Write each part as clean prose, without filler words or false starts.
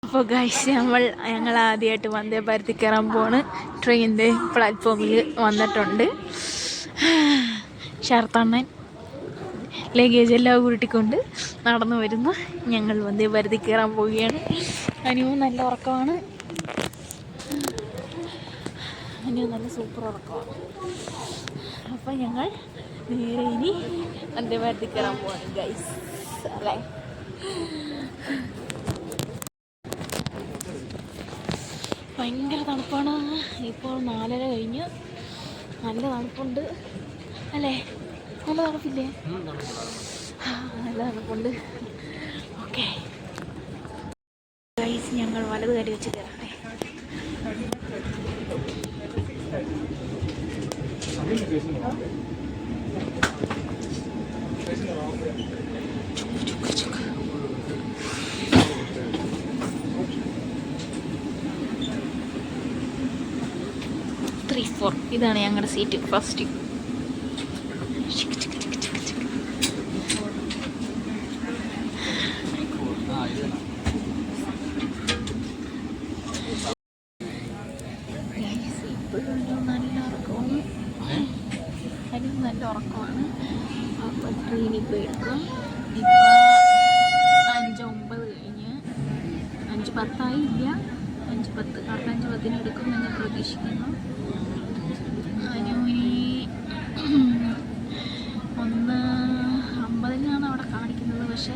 അപ്പോൾ ഗൈസ് ഞങ്ങൾ ആദ്യമായിട്ട് വന്ദേ ഭാരതിൽ കയറാൻ പോണ്. ട്രെയിനിൻ്റെ പ്ലാറ്റ്ഫോമിൽ വന്നിട്ടുണ്ട്. ഷർത്തണ്ണൻ ലഗേജ് എല്ലാം ഉരുട്ടിക്കൊണ്ട് നടന്നു വരുന്നു. ഞങ്ങൾ വന്ദേ ഭാരതിൽ കയറാൻ പോവുകയാണ്. അനുവും നല്ല ഉറക്കമാണ്. അനുവും നല്ല സൂപ്പർ ഉറക്കമാണ്. അപ്പം ഞങ്ങൾ നേരെ ഇനി വന്ദേ ഭാരതിൽ കയറാൻ പോവാണ് ഗൈസ്. അല്ലേ, ഭയങ്കര തണുപ്പാണ്. ഇപ്പോൾ 4:30 കഴിഞ്ഞ്. നല്ല തണുപ്പുണ്ട് അല്ലേ? നല്ല തണുപ്പില്ലേ? നല്ല തണുപ്പുണ്ട്. ഓക്കെ ഗൈസ്, ഞങ്ങൾ വലത് കരി വെച്ച് കയറട്ടെ. ഇതാണ് ഞങ്ങളുടെ സീറ്റ് ഫസ്റ്റ്. നല്ല ഉറക്കമാണ്. അപ്പോൾ ട്രെയിൻ ഇപ്പോൾ എടുക്കും. ഇപ്പോൾ 5:09 കഴിഞ്ഞ്. 5:10 ഇല്ല, 5:10 കറക്റ്റ് 5:10 എടുക്കും എന്ന് പ്രതീക്ഷിക്കുന്നു. 1:50 അവിടെ കാണിക്കുന്നത്. പക്ഷേ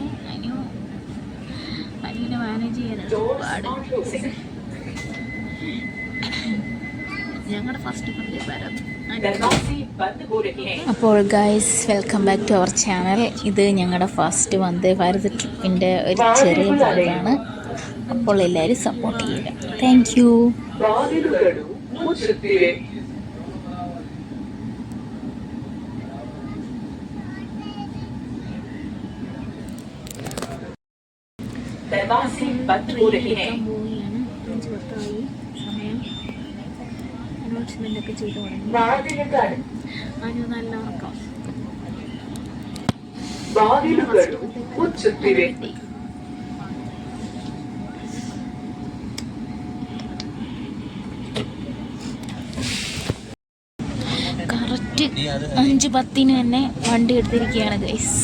അനുവിനെ മാനേജ് ചെയ്യാനാണ് ഒരുപാട്. ഞങ്ങളുടെ ഫസ്റ്റ് വന്ദേ ഭാരത്. അപ്പോൾ guys, welcome back to our channel. ഇത് ഞങ്ങളുടെ ഫസ്റ്റ് വന്ദേ ഭാരത് ട്രിപ്പിൻ്റെ ഒരു ചെറിയ ഭാഗമാണ്. അപ്പോൾ എല്ലാവരും സപ്പോർട്ട് ചെയ്യുക. Thank you. അനൗൺസ്മെൻ്റൊക്കെ ചെയ്തു തുടങ്ങി. അനു നല്ല ഉറക്കം. കറക്റ്റ് 5:10 തന്നെ വണ്ടി എടുത്തിരിക്കുകയാണ് ഗൈസ്.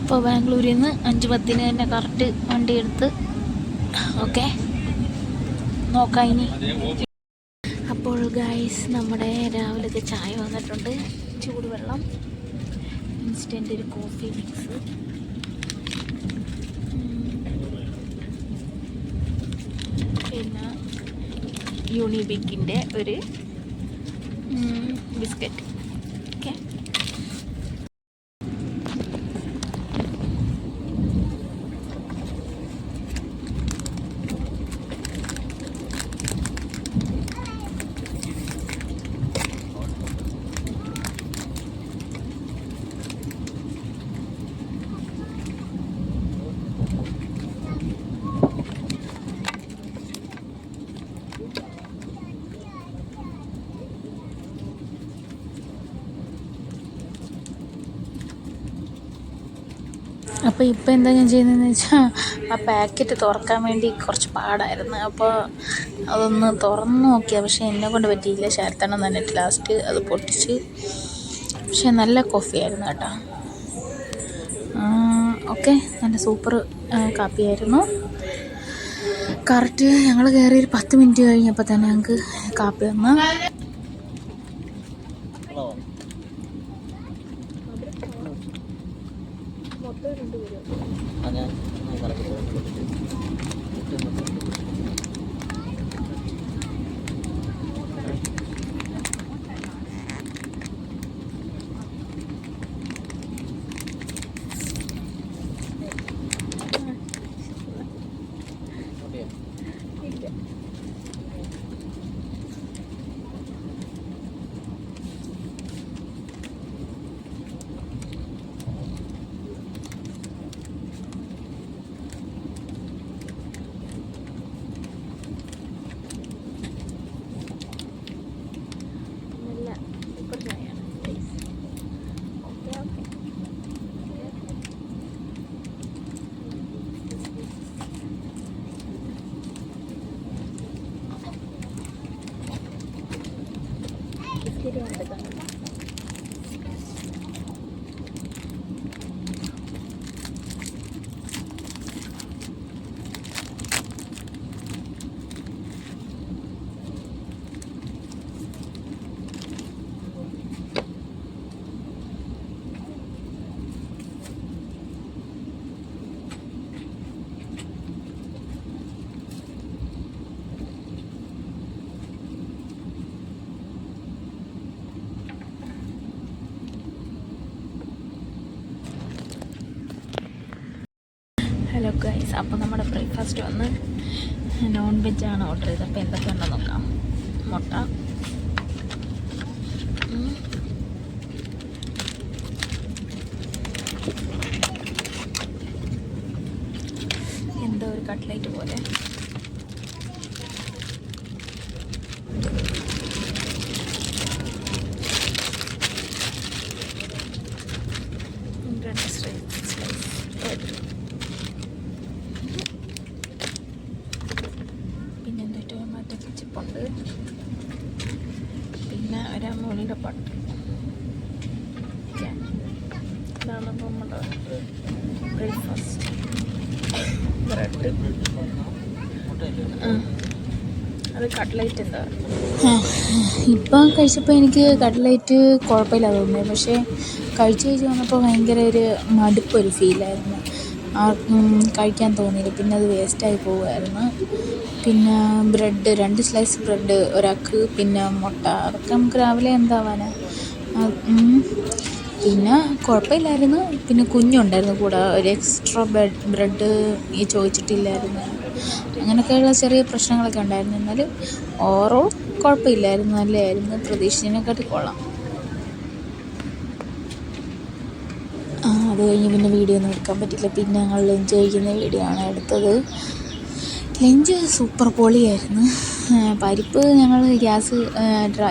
ഇപ്പോൾ ബാംഗ്ലൂരിൽ നിന്ന് 5:10 തന്നെ കറക്റ്റ് വണ്ടി എടുത്ത്. ഓക്കെ, നോക്കാം ഇനി. അപ്പോൾ ഗൈസ്, നമ്മുടെ രാവിലത്തെ ചായ വന്നിട്ടുണ്ട്. ചൂടുവെള്ളം, ഇൻസ്റ്റൻ്റ് ഒരു കോഫി മിക്സ്, പിന്നെ യൂണിബിക്കിൻ്റെ ഒരു ബിസ്ക്കറ്റ്. ഓക്കെ, അപ്പോൾ ഇപ്പോൾ എന്താ ഞാൻ ചെയ്യുന്നതെന്ന് വെച്ചാൽ, ആ പാക്കറ്റ് തുറക്കാൻ വേണ്ടി കുറച്ച് പാടായിരുന്നു. അപ്പോൾ അതൊന്ന് തുറന്ന് നോക്കിയാൽ, പക്ഷേ എന്നെ കൊണ്ട് പറ്റിയില്ല. ശരത്തണ്ണം തന്നിട്ട് ലാസ്റ്റ് അത് പൊട്ടിച്ച്. പക്ഷേ നല്ല കോഫിയായിരുന്നു കേട്ടോ. ഓക്കെ, നല്ല സൂപ്പർ കാപ്പിയായിരുന്നു. കറക്റ്റ് ഞങ്ങൾ കയറി ഒരു 10 മിനിറ്റ് കഴിഞ്ഞപ്പോൾ തന്നെ ഞങ്ങൾക്ക് കാപ്പി വന്നു. അപ്പോൾ നമ്മുടെ ബ്രേക്ക്ഫാസ്റ്റ് വന്ന് നോൺ വെജാണ് ഓർഡർ ചെയ്തത്. അപ്പോൾ എന്തൊക്കെയുണ്ടെന്ന് നോക്കാം. മുട്ട, എന്തോ ഒരു കട്ട്ലൈറ്റ് പോലെ, പിന്നെ എന്തോ ടൊമാറ്റോ കെച്ചപ്പുണ്ട്, പിന്നെ ഒരു അമൂലിൻ്റെ പട്ട്. ഇതാണ് നമ്മുടെ ബ്രേക്ക്ഫാസ്റ്റ്. ബ്രെഡ്, അത് കട്ട്ലൈറ്റ് എന്താ. ഇപ്പം കഴിച്ചപ്പോൾ എനിക്ക് കട്ട്ലൈറ്റ് കുഴപ്പമില്ല തോന്നിയത്. പക്ഷേ കഴിച്ച് വന്നപ്പോൾ ഭയങ്കര ഒരു മടുപ്പൊരു ഫീലായിരുന്നു. ആർക്കും കഴിക്കാൻ തോന്നിയില്ല. പിന്നെ അത് വേസ്റ്റായി പോവുമായിരുന്നു. പിന്നെ ബ്രെഡ്, 2 സ്ലൈസ് ബ്രെഡ് ഒരാൾക്ക്, പിന്നെ മുട്ട, അതൊക്കെ നമുക്ക് രാവിലെ എന്താവാനാ. പിന്നെ കുഴപ്പമില്ലായിരുന്നു. പിന്നെ കുഞ്ഞുണ്ടായിരുന്നു കൂടെ, ഒരു എക്സ്ട്രാ ബ്രെഡ് ഈ ചോദിച്ചിട്ടില്ലായിരുന്നു. അങ്ങനെയൊക്കെയുള്ള ചെറിയ പ്രശ്നങ്ങളൊക്കെ ഉണ്ടായിരുന്നു. എന്നാലും ഓവറോൾ കുഴപ്പമില്ലായിരുന്നു, നല്ലതായിരുന്നു. പ്രതീക്ഷിച്ചതിനെക്കാട്ടി കൊള്ളാം. അത് കഴിഞ്ഞ് പിന്നെ വീഡിയോ ഒന്നും എടുക്കാൻ പറ്റില്ല. പിന്നെ ഞങ്ങൾ ലഞ്ച് കഴിക്കുന്ന വീഡിയോ ആണ് എടുത്തത്. ലഞ്ച് സൂപ്പർ പൊളിയായിരുന്നു. പരിപ്പ് ഞങ്ങൾ ഗ്യാസ്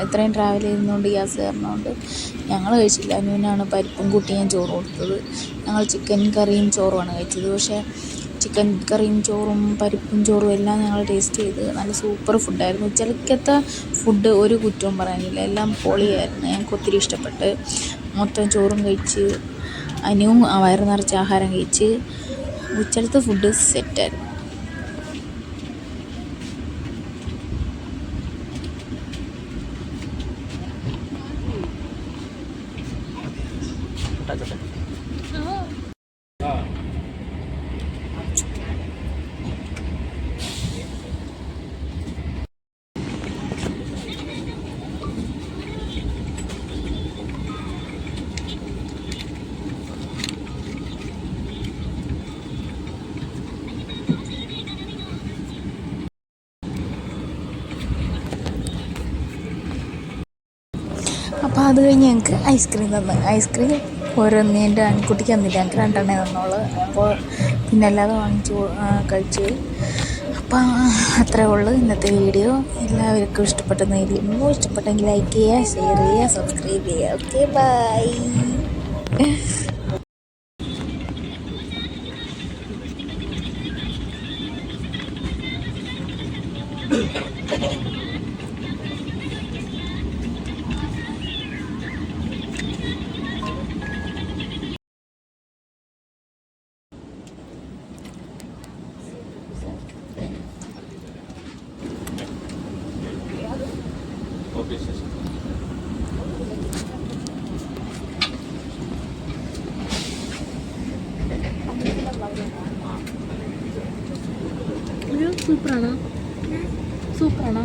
ഇത്രയും ട്രാവൽ ചെയ്യുന്നതുകൊണ്ട് ഗ്യാസ് കയറുന്നതുകൊണ്ട് ഞങ്ങൾ കഴിച്ചില്ല. അനുവിനാണ് പരിപ്പും കൂട്ടി ഞാൻ ചോറ് കൊടുത്തത്. ഞങ്ങൾ ചിക്കൻ കറിയും ചോറുമാണ് കഴിച്ചത്. പക്ഷേ ചിക്കൻ കറിയും ചോറും പരിപ്പും ചോറും എല്ലാം ഞങ്ങൾ ടേസ്റ്റ് ചെയ്ത് നല്ല സൂപ്പർ ഫുഡായിരുന്നു. ഉച്ചക്കത്തെ ഫുഡ് ഒരു കുറ്റവും പറയാനില്ല, എല്ലാം പൊളിയായിരുന്നു. ഞങ്ങൾക്ക് ഒത്തിരി ഇഷ്ടപ്പെട്ട്. മൊത്തം ചോറും കഴിച്ച് അനുവും വയറ് നിറച്ച് ആഹാരം കഴിച്ച്. ഉച്ചക്കത്തെ ഫുഡ് സെറ്റായിരുന്നു. അപ്പോൾ അത് കഴിഞ്ഞ് ഞങ്ങൾക്ക് ഐസ്ക്രീം തന്നു. ഐസ്ക്രീം ഓരോന്ന് എൻ്റെ ആൺകുട്ടിക്ക് തന്നില്ല, ഞങ്ങൾക്ക് 2 തന്നോളൂ. അപ്പോൾ പിന്നെ അല്ലാതെ വാങ്ങിച്ചു കഴിച്ചു. അപ്പം അത്രേ ഉള്ളൂ ഇന്നത്തെ വീഡിയോ. എല്ലാവർക്കും ഇഷ്ടപ്പെട്ടെന്ന് കരുതുന്നു. ഇഷ്ടപ്പെട്ടെങ്കിൽ ലൈക്ക് ചെയ്യുക, ഷെയർ ചെയ്യുക, സബ്സ്ക്രൈബ് ചെയ്യുക. Okay, bye. സൂപ്പറാണോ? സൂപ്പറാണോ?